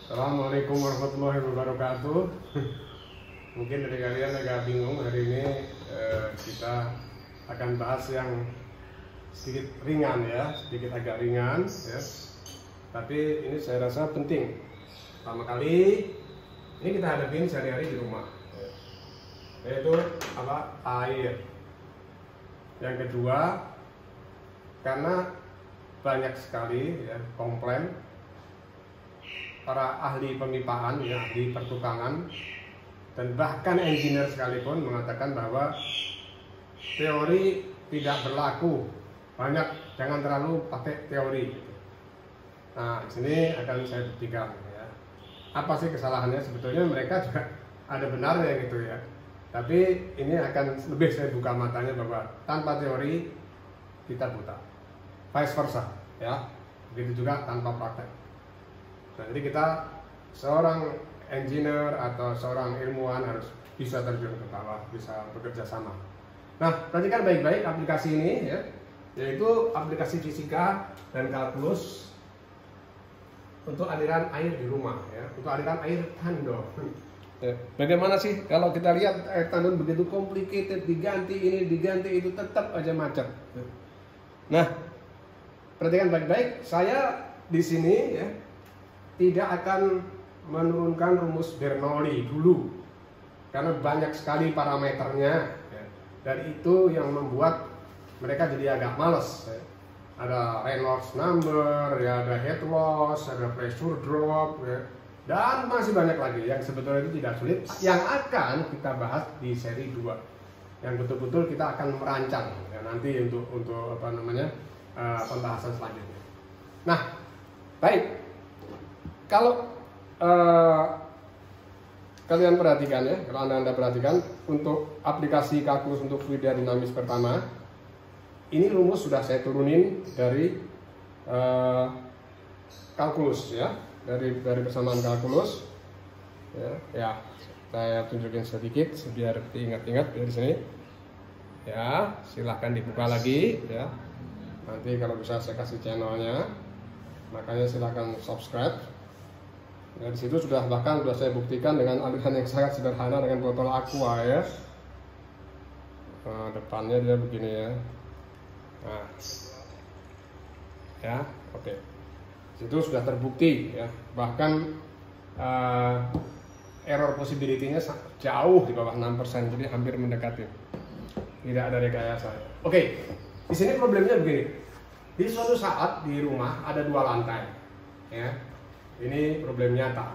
Assalamualaikum warahmatullahi wabarakatuh. Mungkin dari kalian agak bingung hari ini kita akan bahas yang sedikit ringan ya, sedikit agak ringan ya. Tapi ini saya rasa penting. Pertama kali ini kita hadapin sehari-hari di rumah, yaitu apa? Air. Yang kedua, karena banyak sekali ya komplain para ahli pemipaan, ya, ahli pertukangan, dan bahkan engineer sekalipun mengatakan bahwa teori tidak berlaku. Banyak, jangan terlalu pakai teori. Nah, di sini akan saya buktikan. Ya. Apa sih kesalahannya? Sebetulnya mereka juga ada benarnya gitu ya. Tapi ini akan lebih saya buka matanya bahwa tanpa teori kita buta. Vice versa, ya. Begitu juga tanpa praktek. Nah, jadi kita seorang engineer atau seorang ilmuwan harus bisa terjun ke bawah, bisa bekerja sama. Nah, perhatikan baik-baik aplikasi ini ya, yaitu aplikasi fisika dan kalkulus untuk aliran air di rumah ya, untuk aliran air tandon. Ya, bagaimana sih kalau kita lihat air tandon begitu complicated, diganti ini, diganti itu, tetap aja macet. Nah, perhatikan baik-baik, saya di sini ya tidak akan menurunkan rumus Bernoulli dulu karena banyak sekali parameternya ya. Dan itu yang membuat mereka jadi agak males ya. Ada Reynolds number ya, ada head loss, ada pressure drop ya. Dan masih banyak lagi yang sebetulnya itu tidak sulit, yang akan kita bahas di seri 2 yang betul-betul kita akan merancang ya, nanti untuk apa namanya pembahasan selanjutnya. Nah, baik. Kalau kalian perhatikan ya, kalau anda perhatikan untuk aplikasi kalkulus untuk fluida dinamis pertama, ini rumus sudah saya turunin dari kalkulus ya, dari persamaan kalkulus ya, saya tunjukin sedikit biar diingat-ingat dari sini ya. Silahkan dibuka lagi ya, nanti kalau bisa saya kasih channelnya, makanya silahkan subscribe. Nah, di situ bahkan sudah saya buktikan dengan aliran yang sangat sederhana dengan botol aqua ya. Nah, depannya dia begini ya. Nah, ya, oke. Situ sudah terbukti ya. Bahkan error possibility-nya jauh di bawah 6%, jadi hampir mendekati. Tidak ada rekayasa. Oke, di sini problemnya begini. Di suatu saat di rumah ada 2 lantai, ya. Ini problem nyata.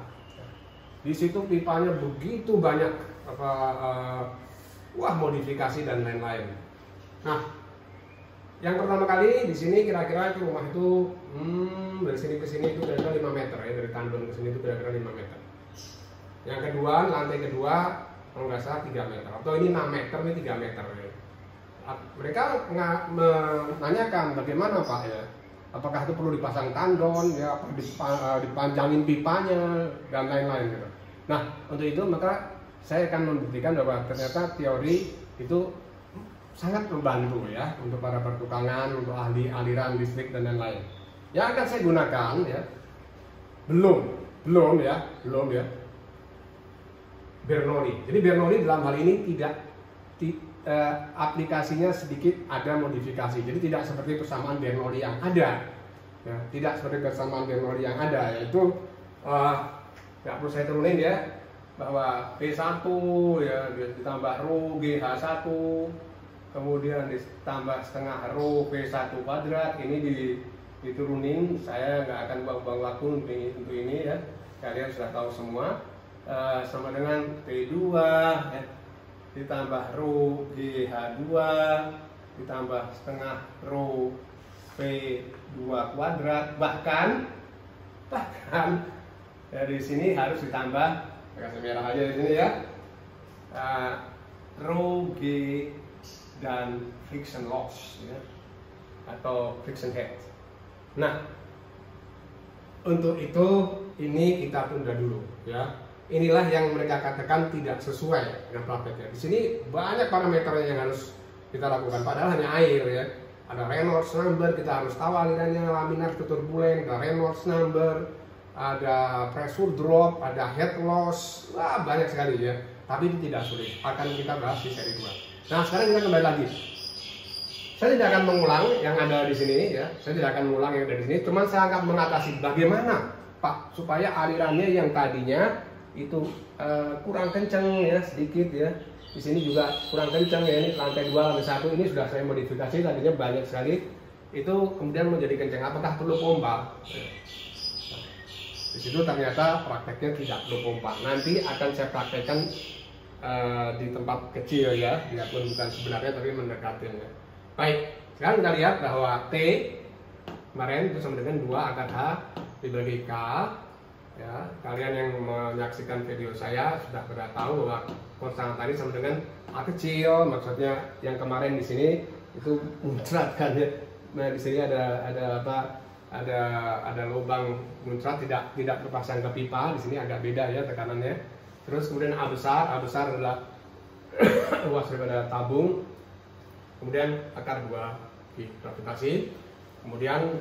Di situ pipanya begitu banyak modifikasi dan lain-lain. Nah, yang pertama kali di sini kira-kira itu rumah itu dari sini ke sini itu kira-kira 5 meter ya, dari tandon ke sini itu kira-kira 5 meter. Yang kedua, lantai kedua kalau nggak salah 3 meter, atau ini 6 meter, ini 3 meter ya. Mereka menanyakan bagaimana Pak ya, apakah itu perlu dipasang tandon ya, dipanjangin pipanya dan lain-lain gitu. Nah, untuk itu maka saya akan membuktikan bahwa ternyata teori itu sangat membantu ya untuk para pertukangan, untuk ahli aliran listrik dan lain-lain. Yang akan saya gunakan ya belum ya Bernoulli. Jadi Bernoulli dalam hal ini aplikasinya sedikit ada modifikasi, jadi tidak seperti persamaan Bernoulli yang ada ya, tidak seperti persamaan Bernoulli yang ada, yaitu nggak perlu saya turunin ya, bahwa P1 ya ditambah rho GH1 kemudian ditambah setengah rho P1 kuadrat, ini diturunin. Saya nggak akan buang-buang waktu untuk ini ya, kalian sudah tahu semua. Sama dengan P2 ya, ditambah rho GH2 ditambah setengah rho P2 kuadrat, bahkan dari sini harus ditambah, kasih merah aja di sini ya, rho G dan friction loss ya, atau friction head. Nah, untuk itu ini kita tunda dulu ya. Inilah yang mereka katakan tidak sesuai dengan prakteknya. Di sini banyak parameter yang harus kita lakukan, padahal hanya air ya. Ada Reynolds number, kita harus tahu alirannya laminar ke turbulen, ada Reynolds number, ada pressure drop, ada head loss, wah banyak sekali ya. Tapi itu tidak sulit, akan kita bahas di seri 2. Nah sekarang kita kembali lagi. Saya tidak akan mengulang yang ada di sini ya, saya tidak akan mengulang yang ada di sini. Cuman saya akan mengatasi bagaimana Pak supaya alirannya yang tadinya itu kurang kencang ya, sedikit ya. Di sini juga kurang kencang ya, ini lantai 2, lantai 1 ini sudah saya modifikasi, tadinya banyak sekali. Itu kemudian menjadi kencang. Apakah perlu pompa? Di situ ternyata prakteknya tidak perlu pompa. Nanti akan saya praktekkan di tempat kecil ya, biarpun bukan sebenarnya tapi mendekatinya. Baik, sekarang kita lihat bahwa T kemarin itu sama dengan 2 akar H dibagi K. Ya, kalian yang menyaksikan video saya sudah pada tahu bahwa konstan tadi sama dengan A kecil, maksudnya yang kemarin di sini itu muncrat kan ya. Nah di sini ada apa? Ada lubang muncrat tidak terpasang ke pipa. Di sini agak beda ya tekanannya. Terus kemudian A besar adalah luas daripada tabung. Kemudian akar 2 gravitasi. Kemudian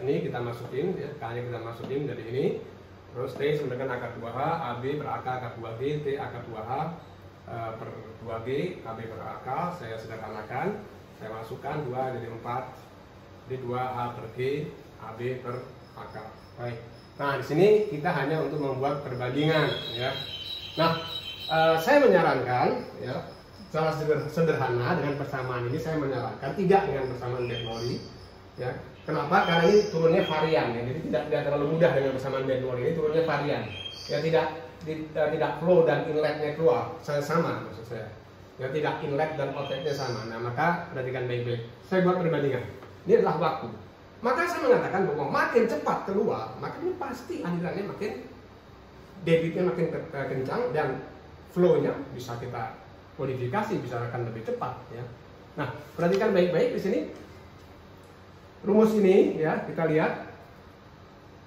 ini kita masukin ya, K-nya kita masukin dari ini. Terus T sama dengan akar 2H, AB per AK akar 2G, T akar 2H per 2G, AB per AK. Saya sederhanakan, saya masukkan 2 jadi 4. Jadi 2H per G, AB per AK. Baik. Nah, di sini kita hanya untuk membuat perbandingan ya. Nah, saya menyarankan ya, secara sederhana dengan persamaan ini saya menyarankan tidak dengan persamaan Bernoulli ya. Kenapa? Karena ini turunnya varian ya. Jadi tidak terlalu mudah dengan persamaan Bernoulli, ini turunnya varian. Ya tidak flow dan inletnya keluar sama maksud saya. Ya tidak inlet dan outletnya sama. Nah, maka perhatikan baik-baik. Saya buat perbandingan. Ini adalah waktu. Maka saya mengatakan bahwa makin cepat keluar, makin pasti alirannya makin debitnya makin kencang dan flow-nya bisa kita modifikasi, bisa akan lebih cepat ya. Nah, perhatikan baik-baik di sini. Rumus ini ya, kita lihat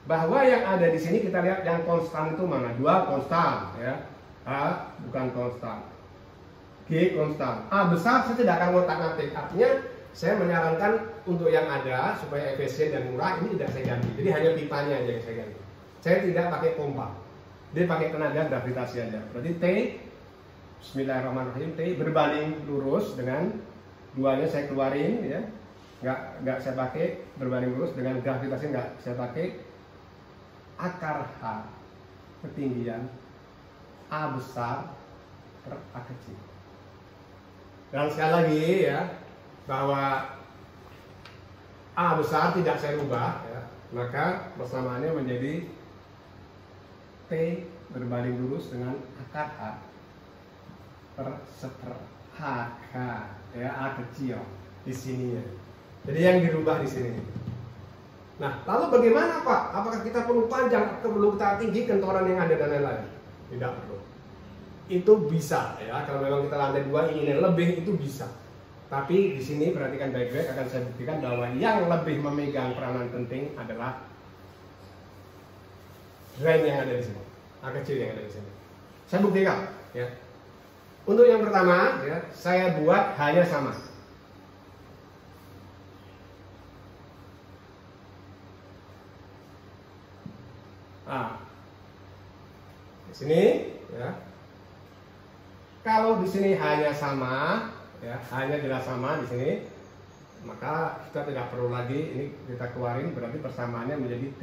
bahwa yang ada di sini kita lihat yang konstan itu mana? 2 konstan ya. A bukan konstan. G konstan. A besar saya tidak akan ngotak-ngatik. Artinya saya menyarankan untuk yang ada supaya efisien dan murah ini tidak saya ganti. Jadi hanya pipanya aja yang saya ganti. Saya tidak pakai pompa. Dia pakai tenaga gravitasi aja. Berarti T Bismillahirrahmanirrahim, T berbanding lurus dengan 2-nya saya keluarin ya. Nggak saya pakai berbanding lurus dengan gravitasi, nggak saya pakai. Akar H ketinggian A besar per A kecil. Dan sekali lagi ya, bahwa A besar tidak saya rubah ya, maka persamaannya menjadi T berbanding lurus dengan akar H per seper HK ya, A kecil di sini ya. Jadi yang dirubah di sini. Nah, lalu bagaimana Pak? Apakah kita perlu panjang atau perlu kita tinggi kentoran yang ada dan lain-lain? Tidak perlu. Itu bisa ya. Kalau memang kita lantai 2 ingin lebih itu bisa. Tapi di sini perhatikan baik-baik, akan saya buktikan bahwa yang lebih memegang peranan penting adalah drain yang ada di sini, A kecil yang ada di sini. Saya buktikan ya. Untuk yang pertama ya, saya buat hanya sama. Nah, di sini ya. Kalau di sini hanya sama, ya hanya jelas sama di sini, maka kita tidak perlu lagi ini kita keluarin, berarti persamaannya menjadi T.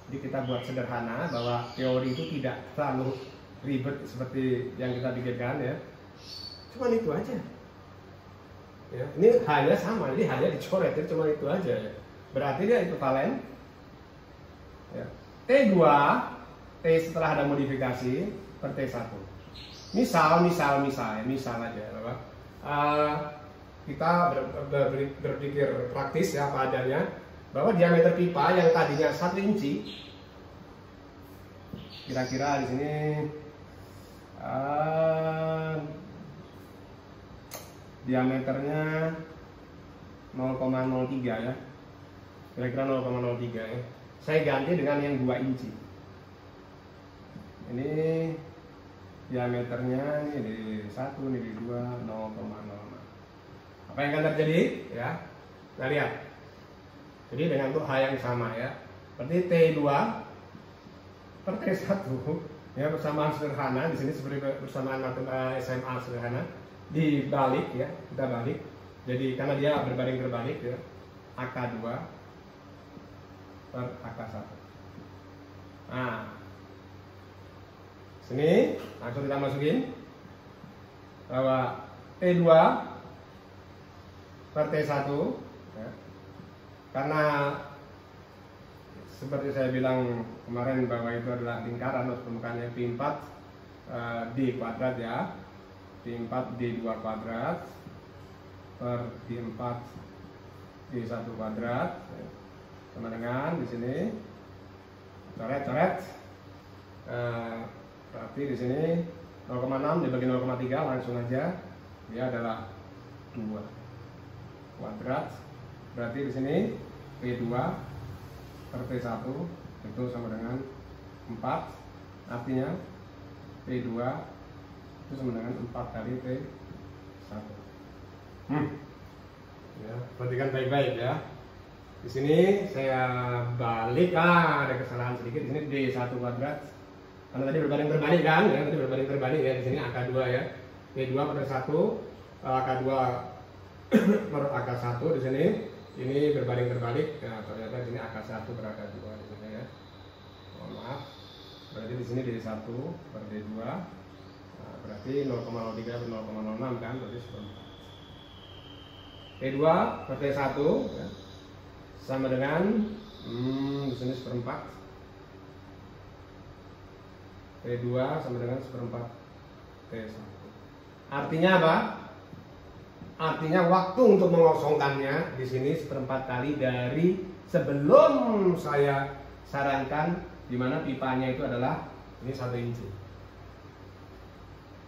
Jadi kita buat sederhana bahwa teori itu tidak terlalu ribet seperti yang kita pikirkan ya. Cuma itu aja. Ya, ini hanya sama, jadi hanya dicoret, jadi cuma itu aja ya. Berarti dia ekivalen. Ya. T2, T setelah ada modifikasi per T1. Misal aja, Bapak. Kita berpikir praktis ya apa adanya, bahwa diameter pipa yang tadinya 1 inci, kira-kira di sini diameternya 0,03 ya, kira-kira 0,03 ya. Saya ganti dengan yang 2 inci. Ini diameternya ini di 1, ini di 2, 0,05. Apa yang akan terjadi? Ya, kita lihat. Jadi dengan untuk H yang sama ya. Berarti T2 per T1 ya, persamaan sederhana di sini seperti persamaan SMA sederhana dibalik ya, kita balik. Jadi karena dia berbanding terbalik ya, AK2 per AK1. Nah, sini langsung kita masukin bahwa T2 per T1 ya. Karena seperti saya bilang kemarin bahwa itu adalah lingkaran atau permukaannya P4 D kuadrat ya, P4 D2 kuadrat per P4 D1 kuadrat ya. Sama dengan di sini coret-coret, berarti di sini 0,6 dibagi 0,3 langsung aja dia adalah 2 kuadrat, berarti di sini P2 per T1 itu sama dengan 4, artinya P2 itu sama dengan 4 kali T1. Ya, perhatikan baik-baik ya. Di sini saya balik, ada kesalahan sedikit. Di sini D1 kuadrat, karena tadi berbanding terbalik kan, ya, tadi berbanding terbalik ya. Di sini angka 2 ya, P2 per 1, angka 2 per angka 1 di sini. Ini berbanding terbalik, ya, ternyata di sini angka 1 per angka 2 di sini ya. Mohon maaf. Berarti di sini D1 per D2, nah, berarti 0,03 per 0,06 kan, berarti seperempat. P2 per T1 ya, sama dengan di sini seperempat. P2 sama dengan seperempat T1. Artinya apa? Artinya waktu untuk mengosongkannya di sini seperempat kali dari sebelum saya sarankan, di mana pipanya itu adalah ini 1 inci.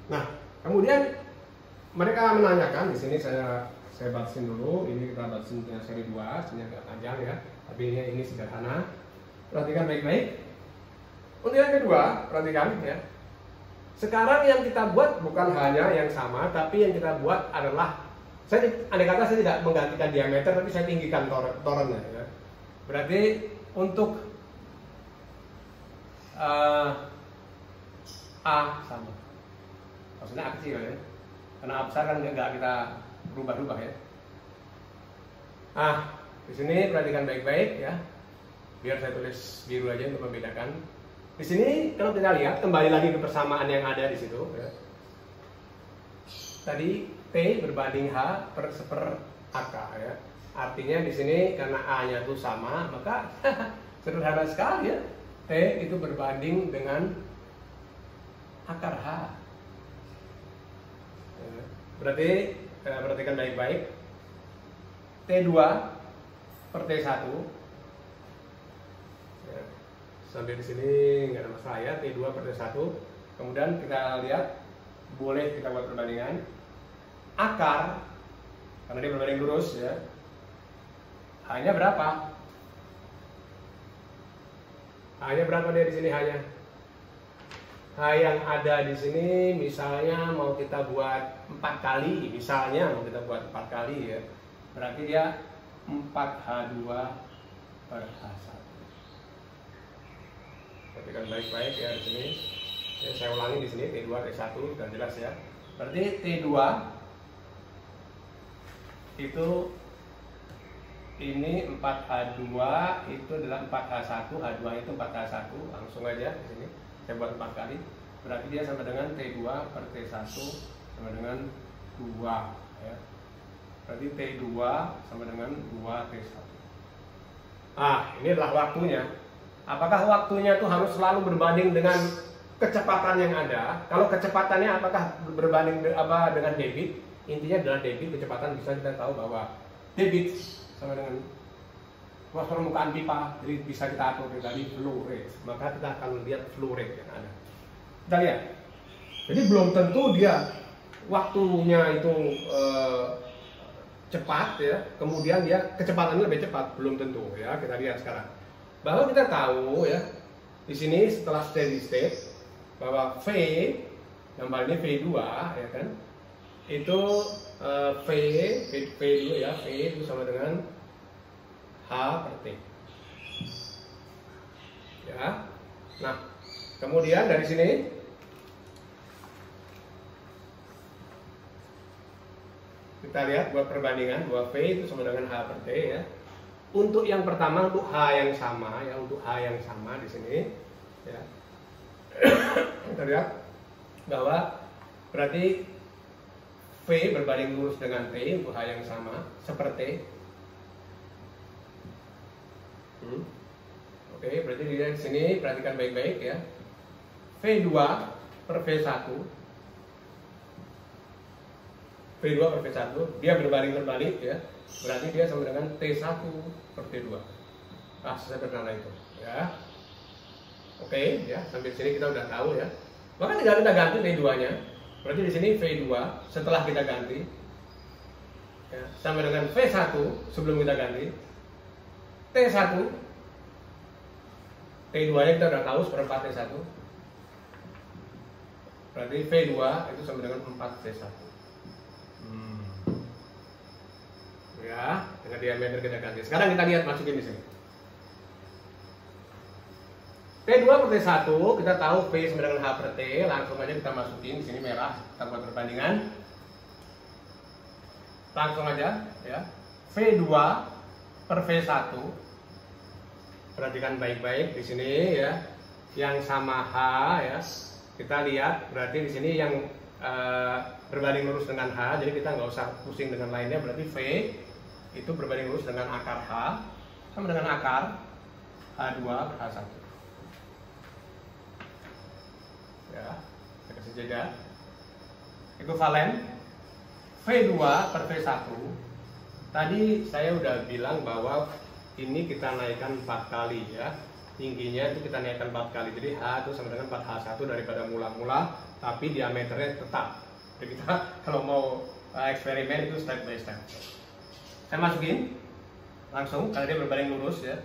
Nah, kemudian mereka menanyakan di sini, saya batasin dulu. Ini kita batasin punya seri 2, sini agak panjang ya, tapi ini sederhana. Perhatikan baik-baik. Untuk yang kedua, perhatikan ya. Sekarang yang kita buat bukan hanya yang sama, tapi yang kita buat adalah, andai kata saya tidak menggantikan diameter, tapi saya tinggikan torennya ya. Berarti untuk A sama, maksudnya A kecil ya, karena A besar kan nggak kita rubah-rubah ya. Di sini perhatikan baik-baik ya, biar saya tulis biru aja untuk membedakan. Di sini kalau kita lihat kembali lagi ke persamaan yang ada di situ ya. Tadi T berbanding H per seper AK ya. Artinya di sini karena A-nya itu sama, maka sederhana sekali ya. T itu berbanding dengan akar H. Ya. Berarti perhatikan baik-baik. T2 per T1. Ya. Sampai di sini nggak ada masalah ya, T2 per T1. Kemudian kita lihat, boleh kita buat perbandingan. Akar, karena dia berbanding lurus ya, hanya berapa? Hanya berapa dia di sini hanya? H yang ada di sini misalnya mau kita buat 4 kali, misalnya mau kita buat 4 kali ya, berarti dia 4H2 per H1. Perhatikan baik-baik ya di sini. Ya, saya ulangi di sini T2 T1 sudah jelas ya. Berarti T2 itu ini 4H2 itu adalah 4H1, H2 itu 4H1, langsung aja di sini saya buat 4 kali. Berarti dia sama dengan T2 per T1 sama dengan 2 ya. Berarti T2 sama dengan 2T1. Ini adalah waktunya. Apakah waktunya itu harus selalu berbanding dengan kecepatan yang ada? Kalau kecepatannya apakah berbanding dengan debit? Intinya adalah debit, kecepatan bisa kita tahu bahwa debit sama dengan luas permukaan pipa, jadi bisa kita atur dari flow rate. Maka kita akan lihat flow rate yang ada. Kita lihat. Jadi belum tentu dia waktunya itu cepat ya, kemudian dia kecepatannya lebih cepat, belum tentu ya. Kita lihat sekarang. Bahwa kita tahu ya, di sini setelah steady state bahwa V, gambar ini V2 ya kan, itu V2 ya, V itu sama dengan H per T ya. Nah, Kemudian dari sini kita lihat buat perbandingan bahwa V itu sama dengan H per T ya. Untuk yang pertama, untuk H yang sama ya, untuk H yang sama di sini ya. Kita lihat bahwa berarti V berbanding lurus dengan T untuk H yang sama seperti Oke, berarti di sini perhatikan baik-baik ya. V2 per V1, V2 per V1 dia berbanding terbalik ya, berarti dia sama dengan T1 per T2. Ah, sederhana itu ya. Oke ya, sampai sini kita udah tahu ya. Maka tinggal kita ganti T2 nya, berarti di sini V2 setelah kita ganti ya, sama dengan V1 sebelum kita ganti T1, T2 nya kita udah tahu seperempat T1, berarti V2 itu sama dengan 4 V1 ya, dengan diameter kita ganti. Sekarang kita lihat masukin di sini T2 per T1, kita tahu V sama dengan H per T, langsung aja kita masukin di sini merah, kita buat perbandingan langsung aja ya. V2 per V1, perhatikan baik-baik di sini ya, yang sama H ya. Kita lihat berarti di sini yang berbanding lurus dengan H, jadi kita nggak usah pusing dengan lainnya. Berarti V itu berbanding lurus dengan akar H sama dengan akar H2 per H1 ya. Saya kasih jeda. Ekuivalen V2 per V1, tadi saya udah bilang bahwa ini kita naikkan 4 kali ya, tingginya itu kita naikkan 4 kali, jadi H itu sama dengan 4H1 daripada mula-mula, tapi diameternya tetap. Jadi kita kalau mau eksperimen itu step by step. Saya masukin langsung karena dia berbanding lurus ya.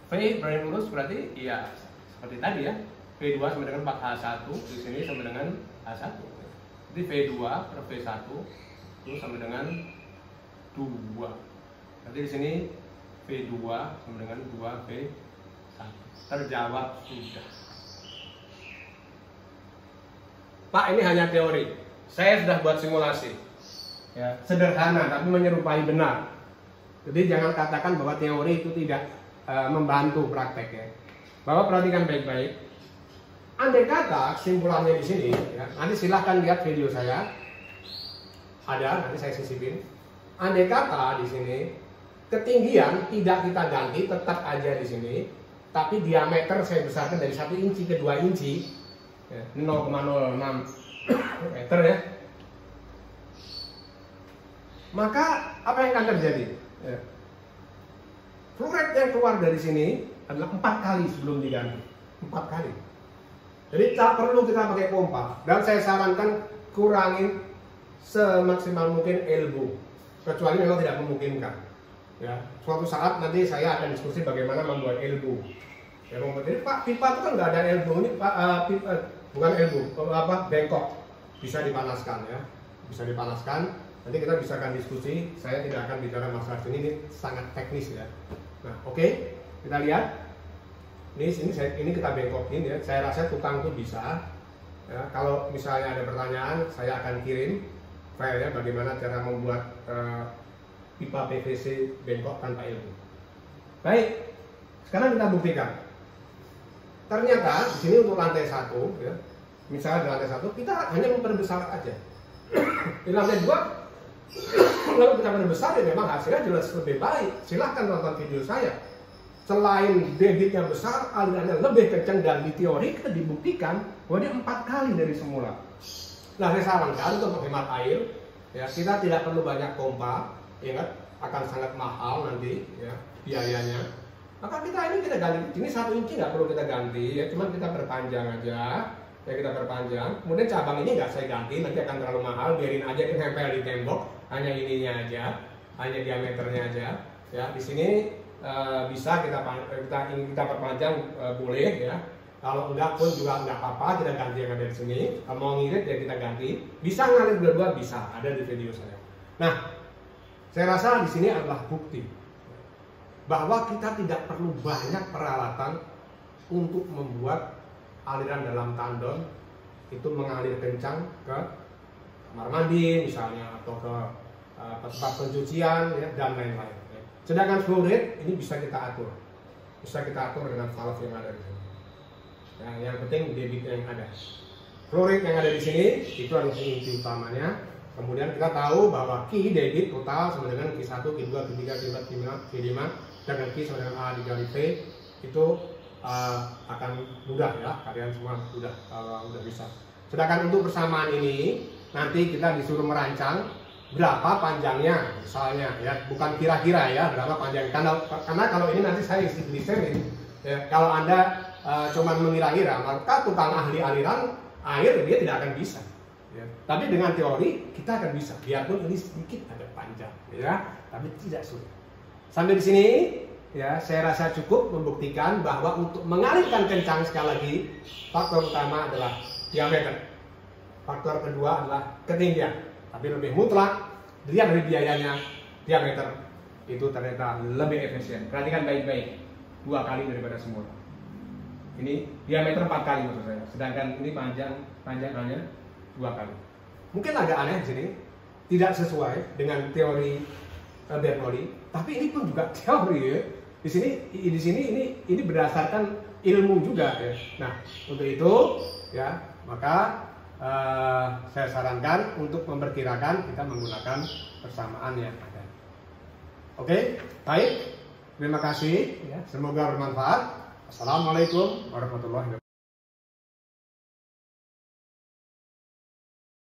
V berbanding lurus berarti ya seperti tadi ya, V2 sama dengan 4H1, di sini sama dengan H1. Jadi V2 per V1 itu sama dengan 2. Nanti di sini V2 sama dengan 2V1. Terjawab sudah. Pak, ini hanya teori. Saya sudah buat simulasi. Ya, sederhana tapi menyerupai benar. Jadi jangan katakan bahwa teori itu tidak membantu praktek ya. Bahwa perhatikan baik-baik. Andai kata kesimpulannya di sini, ya, nanti silahkan lihat video saya. Ada, nanti saya sisipin. Andai kata di sini ketinggian tidak kita ganti, tetap aja di sini, tapi diameter saya besarkan dari 1 inci ke 2 inci, ya, 0,06 meter ya. Maka apa yang akan terjadi? Ya. Flow rate yang keluar dari sini adalah 4 kali sebelum diganti, 4 kali. Jadi tak perlu kita pakai pompa, dan saya sarankan kurangin semaksimal mungkin elbow, kecuali memang tidak memungkinkan. Ya, suatu saat nanti saya akan diskusi bagaimana membuat elbow. Ya, jadi Pak, pipa itu kan nggak ada elbow ini, Pak, bukan elbow, bengkok, bisa dipanaskan ya, bisa dipanaskan. Nanti kita bisa akan diskusi. Saya tidak akan bicara masalah ini sangat teknis ya. Nah, oke, kita lihat. Ini kita bengkokin ya. Saya rasa tukang tuh bisa. Ya, kalau misalnya ada pertanyaan, saya akan kirim filenya bagaimana cara membuat pipa PVC bengkok tanpa elbow. Baik, sekarang kita buktikan. Ternyata di sini untuk lantai 1, ya, misalnya di lantai 1 kita hanya memperbesar aja. Di lantai 2, kalau kita memperbesar ya memang hasilnya jelas lebih baik. Silahkan nonton video saya. Selain debitnya besar, alirannya lebih kencang, dan di teori kita dibuktikan bahwa dia 4 kali dari semula. Nah, saya sarankan untuk menghemat air, ya, kita tidak perlu banyak pompa. Ingat, akan sangat mahal nanti ya biayanya. Maka kita ganti. Ini 1 inci nggak perlu kita ganti ya, cuma kita perpanjang aja. Ya, kita perpanjang. Kemudian cabang ini nggak saya ganti, nanti akan terlalu mahal. Biarin aja ini nempel di tembok, hanya ininya aja, hanya diameternya aja. Ya, di sini bisa kita perpanjang, boleh ya. Kalau enggak pun juga enggak apa-apa, kita ganti yang ada di sini. Kalau mau ngirit ya kita ganti. Bisa ngalir dua-dua, bisa, ada di video saya. Nah, saya rasa di sini adalah bukti bahwa kita tidak perlu banyak peralatan untuk membuat aliran dalam tandon itu mengalir kencang ke kamar mandi misalnya, atau ke tempat pencucian ya, dan lain-lain. Sedangkan flow rate ini bisa kita atur dengan valve yang ada di sini. Nah, yang penting debit yang ada. Flow rate yang ada di sini itu adalah inti utamanya. Kemudian kita tahu bahwa Q debit total sama dengan Q1, Q2, Q3, Q4, Q5, dan Q sama dengan A dikali P itu akan mudah ya, kalian semua udah bisa. Sedangkan untuk persamaan ini nanti kita disuruh merancang berapa panjangnya misalnya ya, bukan kira-kira ya berapa panjangnya, karena kalau ini nanti saya isi desain ya, kalau Anda cuma mengira-ngira maka tukang ahli aliran air dia tidak akan bisa ya. Tapi dengan teori kita akan bisa, biarpun ini sedikit agak panjang ya, tapi tidak sulit. Sampai di sini ya, saya rasa cukup membuktikan bahwa untuk mengalirkan kencang, sekali lagi faktor utama adalah diameter, faktor kedua adalah ketinggian, tapi lebih mutlak dilihat dari biayanya, diameter itu ternyata lebih efisien. Perhatikan baik-baik, 2 kali daripada semua. Ini diameter 4 kali maksud saya, sedangkan ini panjangnya 2 kali. Mungkin agak aneh di sini, tidak sesuai dengan teori Bernoulli, tapi ini pun juga teori ya. Di sini ini berdasarkan ilmu juga ya. Nah, untuk itu ya, maka saya sarankan untuk memperkirakan kita menggunakan persamaan yang ada. Oke, baik. Terima kasih ya. Semoga bermanfaat. Assalamualaikum warahmatullahi wabarakatuh.